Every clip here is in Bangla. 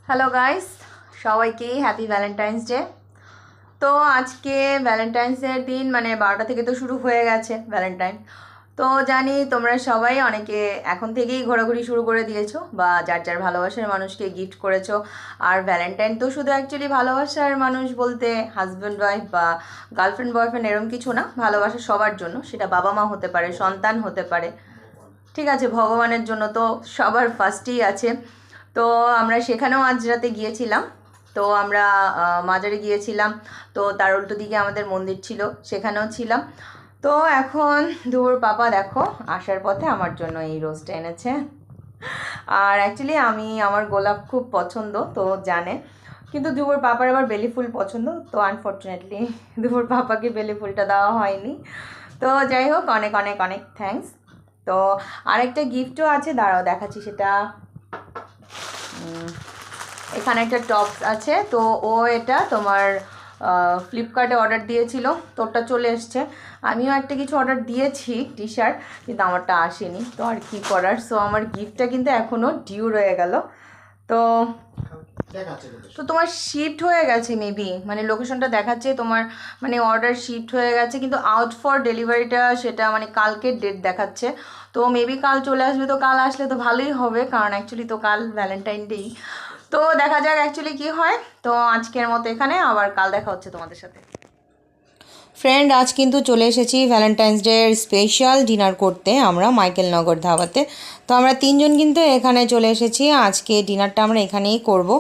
হ্যালো গাইস, সবাইকে হ্যাপি ভ্যালেন্টাইন্স ডে। তো আজকে ভ্যালেন্টাইন্স ডের দিন, মানে 12টা থেকে তো শুরু হয়ে গেছে ভ্যালেন্টাইন। তো জানি তোমরা সবাই অনেকে এখন থেকেই ঘোরাঘুরি শুরু করে দিয়েছো বা যার যার ভালোবাসার মানুষকে গিফট করেছো। আর ভ্যালেন্টাইন তো শুধু অ্যাকচুয়ালি ভালোবাসার মানুষ বলতে হাজব্যান্ড ওয়াইফ বা গার্লফ্রেন্ড বয়ফ্রেন্ড এরকম কিছু না, ভালোবাসা সবার জন্য। সেটা বাবা মা হতে পারে, সন্তান হতে পারে, ঠিক আছে, ভগবানের জন্য তো সবার ফার্স্টেই আছে। তো আমরা সেখানেও আজ রাতে গিয়েছিলাম। তো আমরা মাজারে গিয়েছিলাম। তো তার উল্টো দিকে আমাদের মন্দির ছিল, সেখানেও ছিলাম। তো এখন ধুর পাপা দেখো আসার পথে আমার জন্য এই রোজটা এনেছে। আর অ্যাকচুয়ালি আমার গোলাপ খুব পছন্দ, তো জানে। কিন্তু ধুবুর পাপার আবার বেলি ফুল পছন্দ, তো আনফর্চুনেটলি ধুবুর পাপাকে বেলি ফুলটা দেওয়া হয়নি। তো যাই হোক, অনেক অনেক অনেক থ্যাঙ্কস। তো আরেকটা গিফটও আছে, দাঁড়াও দেখাচ্ছি সেটা। এখানে একটা টপস আছে, তো ও এটা তোমার ফ্লিপকার্টে অর্ডার দিয়েছিল, তোরটা চলে এসছে। আমিও একটা কিছু অর্ডার দিয়েছি, টি শার্ট, কিন্তু আমারটা আসেনি। তো আর কি করার, সো আমার গিফটটা কিন্তু এখনও ডিউ রয়ে গেল। তো তো তোমার শিফট হয়ে গেছে মেবি, মানে লোকেশনটা দেখাচ্ছে তোমার, মানে অর্ডার শিফট হয়ে গেছে, কিন্তু আউট ফর ডেলিভারিটা সেটা মানে কালকের ডেট দেখাচ্ছে। তো মেবি কাল চলে আসবে, তো কাল আসলে তো ভালোই হবে, কারণ অ্যাকচুয়ালি তো কাল ভ্যালেন্টাইন ডেই। তো দেখা যাক অ্যাকচুয়ালি কী হয়। তো আজকের মতো এখানে, আবার কাল দেখা হচ্ছে তোমাদের সাথে। ফ্রেন্ড, আজ কিন্তু চলে এসেছি ভ্যালেন্টাইন্স ডের স্পেশাল ডিনার করতে আমরা মাইকেলনগর ধাবাতে। তো আমরা তিনজন কিন্তু এখানে চলে এসেছি, আজকে ডিনারটা আমরা এখানেই করব।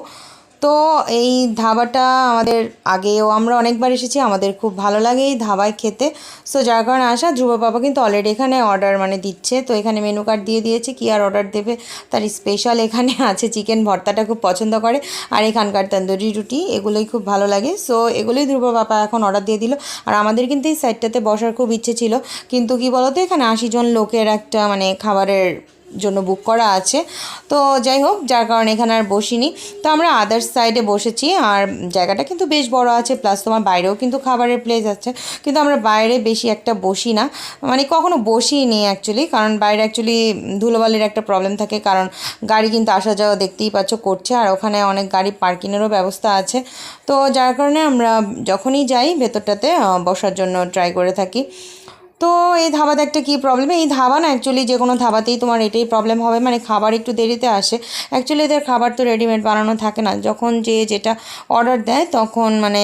তো এই ধাবাটা আমাদের আগেও আমরা অনেকবার এসেছি, আমাদের খুব ভালো লাগে এই ধাবায় খেতে। সো যার কারণে আসা, ধ্রুব বাবা কিন্তু অলরেডি এখানে অর্ডার মানে দিচ্ছে। তো এখানে মেনু কার্ড দিয়ে দিয়েছে, কি আর অর্ডার দেবে, তার স্পেশাল এখানে আছে চিকেন ভর্তাটা খুব পছন্দ করে, আর এখানকার তন্দুরি রুটি, এগুলোই খুব ভালো লাগে। সো এগুলোই ধ্রুব বাবা এখন অর্ডার দিয়ে দিল। আর আমাদের কিন্তু এই সাইডটাতে বসার খুব ইচ্ছে ছিল, কিন্তু কি বলতো, এখানে 80 জন লোকের একটা মানে খাবারের জন্য বুক করা আছে। তো যাই হোক, যার কারণে এখানে আর বসিনি। তো আমরা আদার্স সাইডে বসেছি, আর জায়গাটা কিন্তু বেশ বড় আছে, প্লাস তোমার বাইরেও কিন্তু খাবারের প্লেস আছে। কিন্তু আমরা বাইরে বেশি একটা বসি না, মানে কখনো বসিনি অ্যাকচুয়ালি, কারণ বাইরে অ্যাকচুয়ালি ধুলোবালির একটা প্রবলেম থাকে, কারণ গাড়ি কিন্তু আসা যাওয়া দেখতেই পাচ্ছ করছে, আর ওখানে অনেক গাড়ি পার্কিংয়েরও ব্যবস্থা আছে। তো যার কারণে আমরা যখনই যাই ভেতরটাতে বসার জন্য ট্রাই করে থাকি। তো এই ধাবাতে একটা কী প্রবলেম, এই ধাবা না অ্যাকচুয়ালি যে কোনো ধাবাতেই তোমার এটাই প্রবলেম হবে, মানে খাবার একটু দেরিতে আসে। অ্যাকচুয়ালি এদের খাবার তো রেডিমেড বানানো থাকে না, যখন যে যেটা অর্ডার দেয় তখন মানে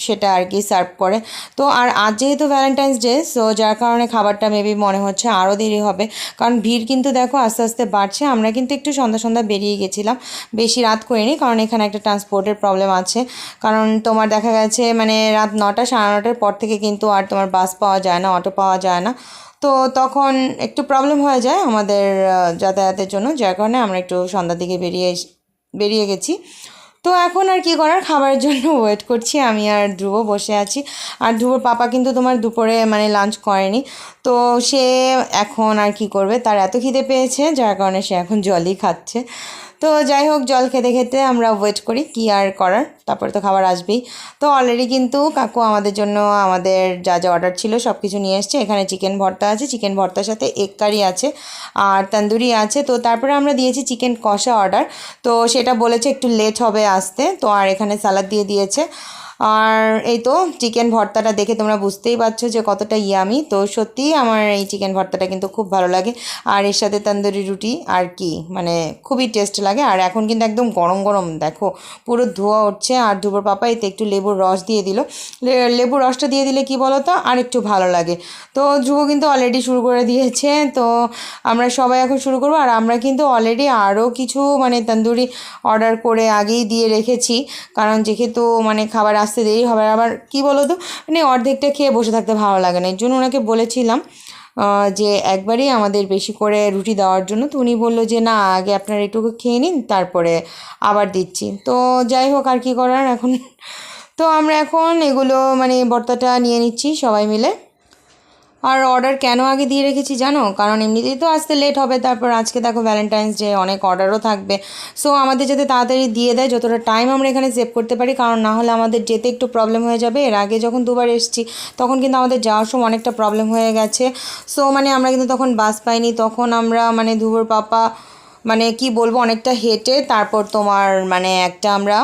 সেটা আর কি সার্ভ করে। তো আর আজ যেহেতু ভ্যালেন্টাইন্স ডে, সো যার কারণে খাবারটা মেবি মনে হচ্ছে আরও দেরি হবে, কারণ ভিড় কিন্তু দেখো আস্তে আস্তে বাড়ছে। আমরা কিন্তু একটু সন্ধ্যা সন্ধ্যা বেরিয়ে গেছিলাম, বেশি রাত করিনি, কারণ এখানে একটা ট্রান্সপোর্টের প্রবলেম আছে। কারণ তোমার দেখা গেছে মানে রাত 9টা 9:30 পর থেকে কিন্তু আর তোমার বাস পাওয়া যায় না, অটো পাওয়া যায় না। তো তখন একটু প্রবলেম হয়ে যায় আমাদের যাতায়াতের জন্য, যার কারণে আমরা একটু সন্ধ্যার দিকে বেরিয়ে গেছি। তো এখন আর কি করার, খাবারের জন্য ওয়েট করছি, আমি আর ধ্রুব বসে আছি। আর ধ্রুবর পাপা কিন্তু তোমার দুপুরে মানে লাঞ্চ করেনি, তো সে এখন আর কি করবে, তার এত খিদে পেয়েছে, যার কারণে সে এখন জলই খাচ্ছে। তো যাই হোক, জল খেতে খেতে আমরা ওয়েট করি, কি আর করার, তারপরে তো খাবার আসবেই। তো অলরেডি কিন্তু কাকু আমাদের জন্য আমাদের যা যা অর্ডার ছিল সব কিছু নিয়ে এসছে। এখানে চিকেন ভর্তা আছে, চিকেন ভর্তার সাথে এগ কারি আছে, আর তন্দুরি আছে। তো তারপরে আমরা দিয়েছি চিকেন কষা অর্ডার, তো সেটা বলেছে একটু লেট হবে আসতে। তো আর এখানে স্যালাড দিয়ে দিয়েছে। আর এই তো চিকেন ভর্তাটা দেখে তোমরা বুঝতেই পারছো যে কতটা ইয়ামি। তো সত্যিই আমার এই চিকেন ভর্তাটা কিন্তু খুব ভালো লাগে, আর এর সাথে তন্দুরি রুটি আর কি মানে খুবই টেস্ট লাগে। আর এখন কিন্তু একদম গরম গরম দেখো পুরো ধোয়া উঠছে। আর ধুবর পাপা এতে একটু লেবুর রস দিয়ে দিল, লেবুর রসটা দিয়ে দিলে কি বলো তো আর একটু ভালো লাগে। তো ধ্রুব কিন্তু অলরেডি শুরু করে দিয়েছে, তো আমরা সবাই এখন শুরু করবো। আর আমরা কিন্তু অলরেডি আরও কিছু মানে তন্দুরি অর্ডার করে আগেই দিয়ে রেখেছি, কারণ যেহেতু মানে খাবার আসতে দেরি হবে। আবার কি বলো তো, মানে অর্ধেকটা খেয়ে বসে থাকতে ভালো লাগে না, এর জন্য ওনাকে বলেছিলাম যে একবারই আমাদের বেশি করে রুটি দেওয়ার জন্য। তো উনি বললো যে না, আগে আপনারা এটুকু খেয়ে নিন, তারপরে আবার দিচ্ছি। তো যাই হোক, আর কি করার এখন। তো আমরা এখন এগুলো মানে ভর্তাটা নিয়ে নিচ্ছি সবাই মিলে। আর অর্ডার কেন আগে দিয়ে রেখেছি জানো, কারণ এমনিতেই তো আসতে লেট হবে, তারপর আজকে দেখো ভ্যালেন্টাইন্স ডে, অনেক অর্ডারও থাকবে। সো আমাদের যাতে তাড়াতাড়ি দিয়ে দেয়, যতটা টাইম আমরা এখানে সেভ করতে পারি, কারণ না হলে আমাদের যেতে একটু প্রবলেম হয়ে যাবে। এর আগে যখন দুবার এসেছি তখন কিন্তু আমাদের যাওয়ার সময় অনেকটা প্রবলেম হয়ে গেছে। সো মানে আমরা কিন্তু তখন বাস পাইনি, তখন আমরা মানে ধুবর পাপা মানে কি বলবো, অনেকটা হেঁটে তারপর তোমার মানে একটা আমরা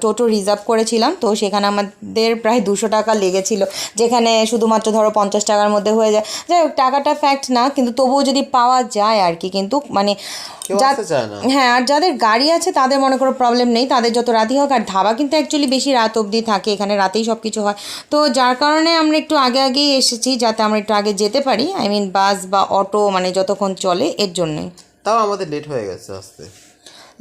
টোটো রিজার্ভ করেছিলাম, তো সেখানে আমাদের প্রায় 200 টাকা লেগেছিল, যেখানে শুধুমাত্র ধরো 50 টাকার মধ্যে হয়ে যায়। যাই হোক, টাকাটা ফ্যাক্ট না, কিন্তু তবুও যদি পাওয়া যায় আর কি, কিন্তু মানে হ্যাঁ, আর যাদের গাড়ি আছে তাদের মনে করো প্রবলেম নেই, তাদের যত রাতই হোক। আর ধাবা কিন্তু অ্যাকচুয়ালি বেশি রাত অবধি থাকে, এখানে রাতেই সব কিছু হয়। তো যার কারণে আমরা একটু আগে আগেই এসেছি, যাতে আমরা একটু আগে যেতে পারি, আই মিন বাস বা অটো মানে যতক্ষণ চলে, এর জন্যই। তাও আমাদের লেট হয়ে গেছে আসতে।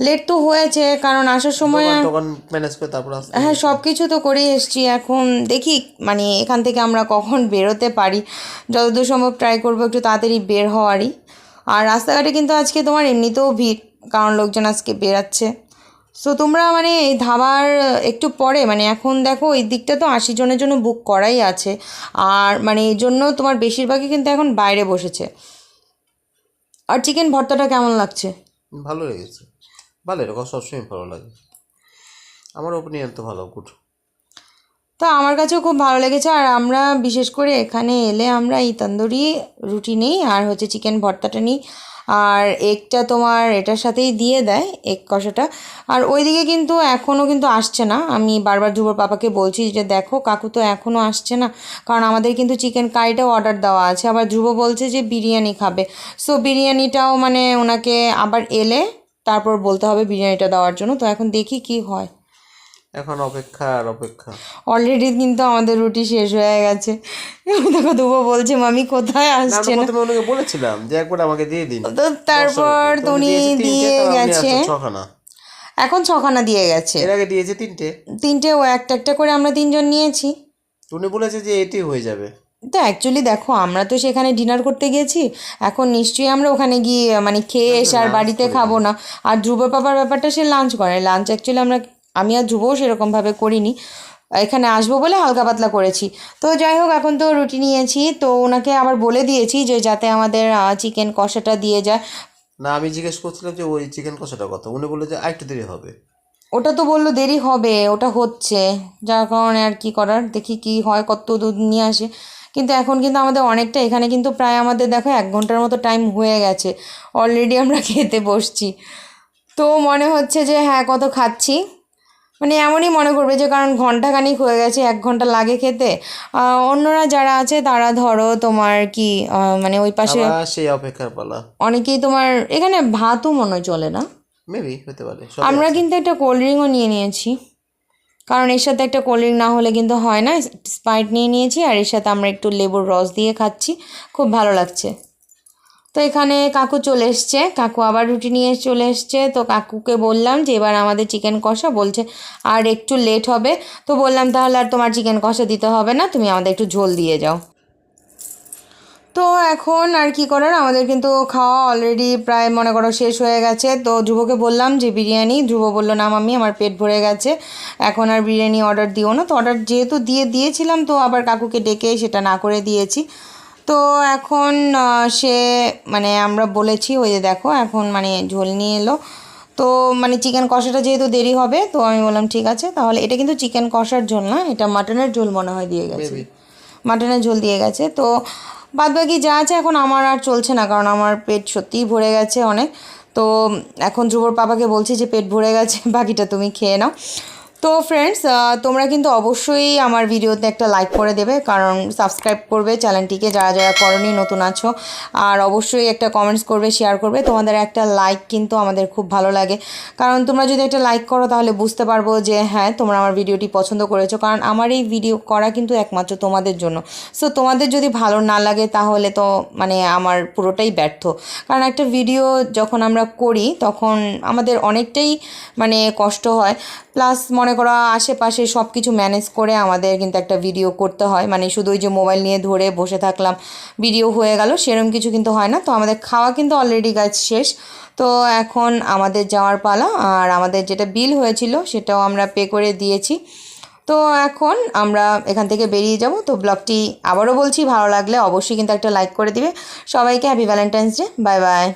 লেট তো হয়েছে, কারণ আসার সময় দোকান ম্যানেজ করে তারপর আসতে। হ্যাঁ, সব কিছু তো করেই এসেছি। এখন দেখি মানে এখান থেকে আমরা কখন বেরোতে পারি, যতদূর সম্ভব ট্রাই করবো একটু তাড়াতাড়ি বের হওয়ারই। আর রাস্তাঘাটে কিন্তু আজকে তোমার এমনিতেও ভিড়, কারণ লোকজন আজকে বেরাচ্ছে। সো তোমরা মানে এই ধাবার একটু পরে মানে এখন দেখো এই দিকটা তো 80 জনের জন্য বুক করাই আছে, আর মানে এই জন্য তোমার বেশিরভাগই কিন্তু এখন বাইরে বসেছে। আর চিকেন ভর্তাটা কেমন লাগছে? ভালো লেগেছে, ভালো, এরকম সবসময় ভালো লাগে, আমার ওপিনিয়ন তো ভালো, গুড। তো আমার কাছেও খুব ভালো লেগেছে। আর আমরা বিশেষ করে এখানে এলে আমরা এই তন্দুরি রুটি নিই, আর হচ্ছে চিকেন ভর্তাটা নিই, আর এগটা তোমার এটার সাথেই দিয়ে দেয়, এগ কষাটা। আর ওইদিকে কিন্তু এখনও কিন্তু আসছে না। আমি বারবার ধ্রুবর পাপাকে বলছি যে দেখো কাকু তো এখনও আসছে না, কারণ আমাদের কিন্তু চিকেন কারিটাও অর্ডার দেওয়া আছে। আবার ধ্রুব বলছে যে বিরিয়ানি খাবে, সো বিরিয়ানিটাও মানে ওনাকে আবার এলে তারপর বলতে হবে বিরিয়ানিটা দেওয়ার জন্য। তো এখন দেখি কি হয়, এখন অপেক্ষা আর অপেক্ষা। অলরেডি কিন্তু আমাদের রুটি শেষ হয়ে গেছে। দেখো দুবো বলছে মামি কোথায় আসছে না। প্রথমে ওনাকে বলেছিলাম যে একবার আমাকে দিয়ে দিন, তো তারপর উনি দিয়ে গেছে, ছখানা, এখন 6খানা দিয়ে গেছে। এর আগে দিয়েছে তিনটে, ও একটা একটা করে আমরা 3জন নিয়েছি। উনি বলেছে যে এটি হয়ে যাবে। তো অ্যাকচুয়ালি দেখো আমরা তো সেখানে ডিনার করতে গেছি, এখন নিশ্চয়ই আমরা ওখানে গিয়ে মানে খেয়ে এসে আর বাড়িতে খাবো না। আর ধ্রুব পাপার ব্যাপারটা সে লাঞ্চ করে, লাঞ্চ অ্যাকচুয়ালি আমি আর ধ্রুবও সেরকমভাবে করিনি, এখানে আসবো বলে হালকা পাতলা করেছি। তো যাই হোক, এখন তো রুটি নিয়েছি, তো ওনাকে আবার বলে দিয়েছি যে যাতে আমাদের চিকেন কষাটা দিয়ে যায়। না, আমি জিজ্ঞেস করছিলাম যে ওই চিকেন কষাটা কত, উনি বললো যে আরেকটু দেরি হবে। ওটা তো বললো দেরি হবে, ওটা হচ্ছে, যার কারণে আর কি করার, দেখি কি হয়, কত দুধ নিয়ে আসে। কিন্তু এখন কিন্তু আমাদের অনেকটা, এখানে কিন্তু প্রায় আমাদের দেখো 1 ঘন্টার মতো টাইম হয়ে গেছে, অলরেডি আমরা খেতে বসছি। তো মনে হচ্ছে যে হ্যাঁ কত খাচ্ছি, মানে এমনই মনে করবে যে কারণ ঘন্টাখানিক হয়ে গেছে, 1 ঘন্টা লাগে খেতে। অন্যরা যারা আছে তারা ধরো তোমার কি মানে ওই পাশে সেই অপেক্ষার পালা, অনেকেই তোমার এখানে ভাতও মনে হয় চলে না, মেবি হতে পারে। আমরা কিন্তু একটা কোল্ড ড্রিঙ্কও নিয়ে নিয়েছি, কারণ এর সাথে একটা কোল্ড ড্রিঙ্ক না হলে কিন্তু হয় না। স্প্রাইট নিয়ে নিয়েছি, আর এর সাথে আমরা একটু লেবুর রস দিয়ে খাচ্ছি, খুব ভালো লাগছে। তো এখানে কাকু চলে এসছে, কাকু আবার রুটি নিয়ে চলে এসছে। তো কাকুকে বললাম যে এবার আমাদের চিকেন কষা, বলছে আর একটু লেট হবে। তো বললাম তাহলে আর তোমার চিকেন কষা দিতে হবে না, তুমি আমাদের একটু ঝোল দিয়ে যাও। তো এখন আর কি করার, আমাদের কিন্তু খাওয়া অলরেডি প্রায় মনে করো শেষ হয়ে গেছে। তো ধ্রুবকে বললাম যে বিরিয়ানি, ধ্রুব বললো না মাম্মি আমার পেট ভরে গেছে, এখন আর বিরিয়ানি অর্ডার দিও না। তো অর্ডার যেহেতু দিয়েছিলাম, তো আবার কাকুকে ডেকে সেটা না করে দিয়েছি। তো এখন সে মানে আমরা বলেছি ওই যে দেখো এখন মানে ঝোল নিয়ে এলো। তো মানে চিকেন কষাটা যেহেতু দেরি হবে, তো আমি বললাম ঠিক আছে তাহলে। এটা কিন্তু চিকেন কষার ঝোল না, এটা মাটনের ঝোল মনে হয় দিয়ে গেছে, মাটনের ঝোল দিয়ে গেছে। তো বাদবাকি যা আছে এখন আমার আর চলছে না, কারণ আমার পেট সত্যিই ভরে গেছে অনেক। তো এখন ধ্রুবর পাপাকে বলছি যে পেট ভরে গেছে, বাকিটা তুমি খেয়ে নাও। তো ফ্রেন্ডস, তোমরা কিন্তু অবশ্যই আমার ভিডিওতে একটা লাইক করে দেবে, কারণ সাবস্ক্রাইব করবে চ্যানেলটিকে যারা যারা করনি, নতুন আছো। আর অবশ্যই একটা কমেন্টস করবে, শেয়ার করবে। তোমাদের একটা লাইক কিন্তু আমাদের খুব ভালো লাগে, কারণ তোমরা যদি একটা লাইক করো তাহলে বুঝতে পারবো যে হ্যাঁ তোমরা আমার ভিডিওটি পছন্দ করেছো। কারণ আমার এই ভিডিও করা কিন্তু একমাত্র তোমাদের জন্য। সো তোমাদের যদি ভালো না লাগে তাহলে তো মানে আমার পুরোটাই ব্যর্থ। কারণ একটা ভিডিও যখন আমরা করি তখন আমাদের অনেকটাই মানে কষ্ট হয়, প্লাস মনে করো আশেপাশে সব কিছু ম্যানেজ করে আমাদের কিন্তু একটা ভিডিও করতে হয়। মানে শুধু ওই যে মোবাইল নিয়ে ধরে বসে থাকলাম ভিডিও হয়ে গেল, সেরকম কিছু কিন্তু হয় না। তো আমাদের খাওয়া কিন্তু অলরেডি গাছ শেষ, তো এখন আমাদের যাওয়ার পালা। আর আমাদের যেটা বিল হয়েছিল সেটাও আমরা পে করে দিয়েছি। তো এখন আমরা এখান থেকে বেরিয়ে যাব। তো ব্লগটি আবারও বলছি ভালো লাগলে অবশ্যই কিন্তু একটা লাইক করে দিবে। সবাইকে happy Valentine's day, bye bye.